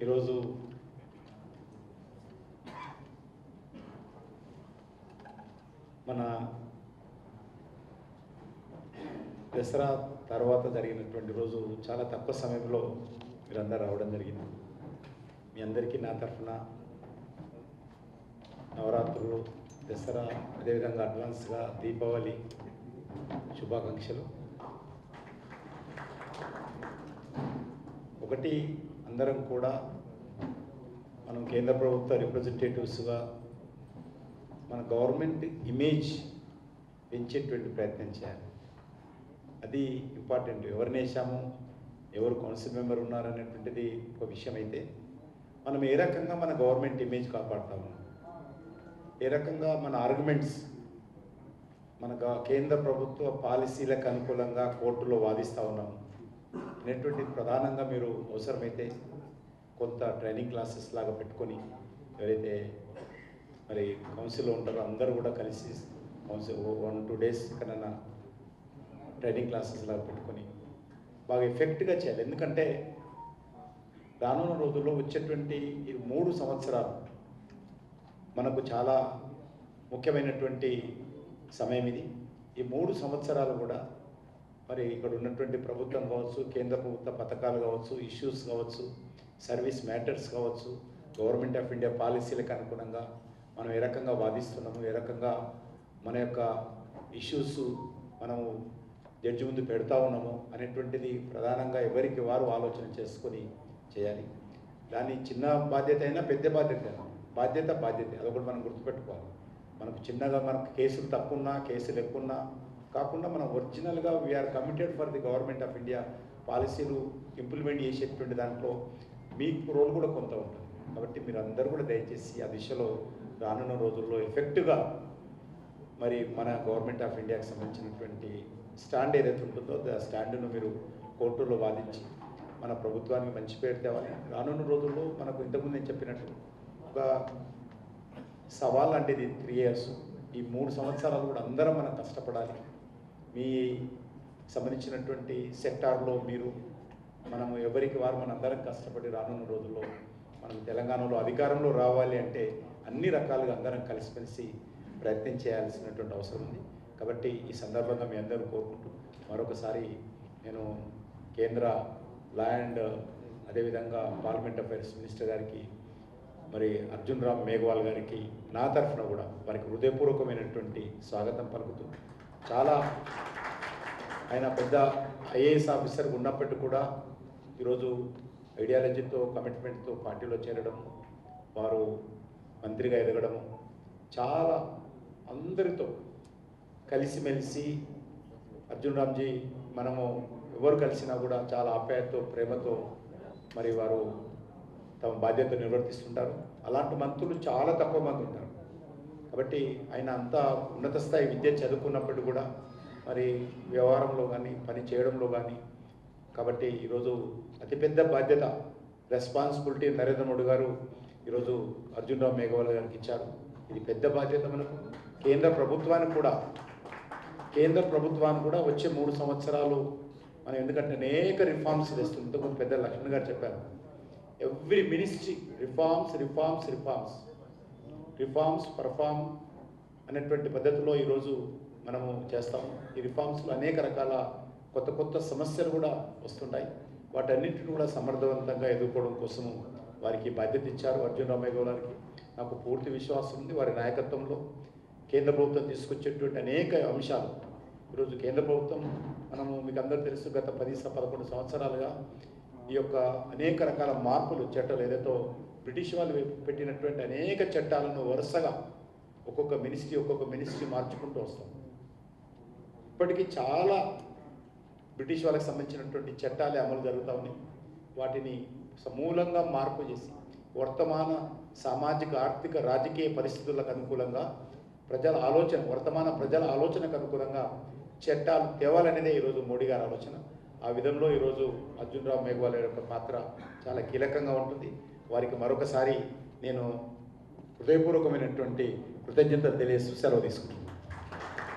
ఈరోజు మన దసరా తర్వాత జరిగినటువంటి రోజు చాలా తక్కువ సమయంలో మీరందరూ రావడం జరిగింది. మీ అందరికీ నా తరఫున నవరాత్రులు, దసరా, అదేవిధంగా అడ్వాన్స్గా దీపావళి శుభాకాంక్షలు. ఒకటి, అందరం కూడా మనం కేంద్ర ప్రభుత్వ రిప్రజెంటేటివ్స్గా మన గవర్నమెంట్ ఇమేజ్ పెంచేటువంటి ప్రయత్నం చేయాలి. అది ఇంపార్టెంట్. ఎవరిని వేసాము, ఎవరు కౌన్సిల్ మెంబర్ ఉన్నారనేటువంటిది ఒక విషయం అయితే, మనం ఏ రకంగా మన గవర్నమెంట్ ఇమేజ్ కాపాడుతాము, ఏ రకంగా మన ఆర్గ్యుమెంట్స్ మన కేంద్ర ప్రభుత్వ పాలసీలకు అనుకూలంగా కోర్టులో వాదిస్తూ ఉన్నాము అనేటువంటిది ప్రధానంగా మీరు అవసరమైతే కొంత ట్రైనింగ్ క్లాసెస్ లాగా పెట్టుకొని, ఎవరైతే మరి కౌన్సిల్లో ఉంటారో అందరూ కూడా కలిసి కౌన్సిల్ 1-2 days కన్నా ట్రైనింగ్ క్లాసెస్ లాగా పెట్టుకొని బాగా ఎఫెక్ట్గా చేయాలి. ఎందుకంటే రానున్న రోజుల్లో వచ్చేటువంటి ఈ 3 సంవత్సరాలు మనకు చాలా ముఖ్యమైనటువంటి సమయం ఇది. ఈ 3 సంవత్సరాలు కూడా మరి ఇక్కడ ఉన్నటువంటి ప్రభుత్వం కావచ్చు, కేంద్ర ప్రభుత్వ పథకాలు కావచ్చు, ఇష్యూస్ కావచ్చు, సర్వీస్ మ్యాటర్స్ కావచ్చు, గవర్నమెంట్ ఆఫ్ ఇండియా పాలసీలకు అనుగుణంగా మనం ఏ రకంగా వాదిస్తున్నాము, ఏ రకంగా మన యొక్క ఇష్యూస్ మనము జడ్జి ముందు పెడతా ఉన్నాము అనేటువంటిది ప్రధానంగా ఎవరికి వారు ఆలోచన చేసుకొని చేయాలి. దాని చిన్న బాధ్యత అయినా పెద్ద బాధ్యత అయినా బాధ్యత అదొకటి మనం గుర్తుపెట్టుకోవాలి. మనకు చిన్నగా మనకు కేసులు తక్కువన్నా, కేసులు ఎక్కువన్నా కాకుండా మనం ఒరిజినల్గా we are committed for the government of India పాలసీలు ఇంప్లిమెంట్ చేసేటువంటి దాంట్లో మీకు రోల్ కూడా కొంత ఉంటుంది. కాబట్టి మీరు అందరూ కూడా దయచేసి ఆ దిశలో రానున్న రోజుల్లో ఎఫెక్టివ్గా మరి మన గవర్నమెంట్ ఆఫ్ ఇండియాకి సంబంధించినటువంటి స్టాండ్ ఏదైతే ఉంటుందో ఆ స్టాండ్ను మీరు కోర్టులో వాదించి మన ప్రభుత్వానికి మంచి పేరు తేవాలి. రానున్న రోజుల్లో మనకు ఇంతకుముందు నేను చెప్పినట్టు ఒక సవాల్ లాంటిది 3 years. ఈ 3 సంవత్సరాలు కూడా అందరం మనం కష్టపడాలి. మీ సంబంధించినటువంటి సెక్టార్లో మీరు మనము ఎవరికి వారు మనందరం కష్టపడి రానున్న రోజుల్లో మనం తెలంగాణలో అధికారంలో రావాలి అంటే అన్ని రకాలుగా అందరం కలిసిమెలిసి ప్రయత్నం చేయాల్సినటువంటి అవసరం ఉంది. కాబట్టి ఈ సందర్భంగా మీ అందరూ కోరుకుంటూ మరొకసారి నేను కేంద్ర లా అండ్ అదేవిధంగా పార్లమెంట్ అఫైర్స్ మినిస్టర్ గారికి, మరి అర్జున్ రామ్ మేఘవాల్ గారికి నా తరఫున కూడా వారికి హృదయపూర్వకమైనటువంటి స్వాగతం పలుకుతూ, చాలా ఆయన పెద్ద ఐఏఎస్ ఆఫీసర్ ఉన్నప్పటికీ కూడా ఈరోజు ఐడియాలజీతో, కమిట్మెంట్తో పార్టీలో చేరడం, వారు మంత్రిగా ఎదగడము, చాలా అందరితో కలిసిమెలిసి అర్జున్ రామ్జీ మనము ఎవరు కలిసినా కూడా చాలా ఆప్యాయతతో, ప్రేమతో మరి వారు తమ బాధ్యత నిర్వర్తిస్తుంటారు. అలాంటి మంత్రులు చాలా తక్కువ మంది ఉంటారు. కాబట్టి ఆయన అంత ఉన్నత స్థాయి విద్య చదువుకున్నప్పటికీ కూడా మరి వ్యవహారంలో కానీ, పని చేయడంలో కానీ, కాబట్టి ఈరోజు అతిపెద్ద బాధ్యత, రెస్పాన్సిబిలిటీ నరేంద్ర మోడీ గారు ఈరోజు అర్జున్ రామ్ మేఘవాల్ గారికి ఇచ్చారు. ఇది పెద్ద బాధ్యత మనకు. కేంద్ర ప్రభుత్వానికి కూడా వచ్చే 3 సంవత్సరాలు మనం, ఎందుకంటే అనేక రిఫార్మ్స్ తెస్తుంది. ఇంతకుముందు పెద్ద లక్ష్మణ్ గారు చెప్పారు, ఎవ్రీ మినిస్ట్రీ రిఫార్మ్స్ పర్ఫార్మ్ అనేటువంటి పద్ధతిలో ఈరోజు మనము చేస్తాము. ఈ రిఫార్మ్స్లో అనేక రకాల కొత్త సమస్యలు కూడా వస్తుంటాయి. వాటన్నిటిని కూడా సమర్థవంతంగా ఎదుర్కోవడం కోసము వారికి బాధ్యత ఇచ్చారు అర్జున్ రామ్ మేఘవాల్ గారికి. నాకు పూర్తి విశ్వాసం ఉంది వారి నాయకత్వంలో కేంద్ర ప్రభుత్వం తీసుకొచ్చేటువంటి అనేక అంశాలు. ఈరోజు కేంద్ర ప్రభుత్వం మనము మీకు అందరూ తెలుసు, గత 10-11 సంవత్సరాలుగా ఈ యొక్క అనేక రకాల మార్పులు, చట్టాలు ఏదైతే బ్రిటిష్ వాళ్ళు పెట్టినటువంటి అనేక చట్టాలను వరుసగా ఒక్కొక్క మినిస్ట్రీ మార్చుకుంటూ వస్తాం. ఇప్పటికీ చాలా బ్రిటిష్ వాళ్ళకి సంబంధించినటువంటి చట్టాలే అమలు జరుగుతూ ఉన్నాయి. వాటిని సమూలంగా మార్పు చేసి వర్తమాన సామాజిక, ఆర్థిక, రాజకీయ పరిస్థితులకు అనుకూలంగా వర్తమాన ప్రజల ఆలోచనకు అనుకూలంగా చట్టాలు తేవాలనేదే ఈరోజు మోడీ గారి ఆలోచన. ఆ విధంలో ఈరోజు అర్జున్ రామ్ మేఘవాల్ యొక్క పాత్ర చాలా కీలకంగా ఉంటుంది. వారికి మరొకసారి నేను హృదయపూర్వకమైనటువంటి కృతజ్ఞతలు తెలియజేస్తూ సెలవు తీసుకుంటున్నాను.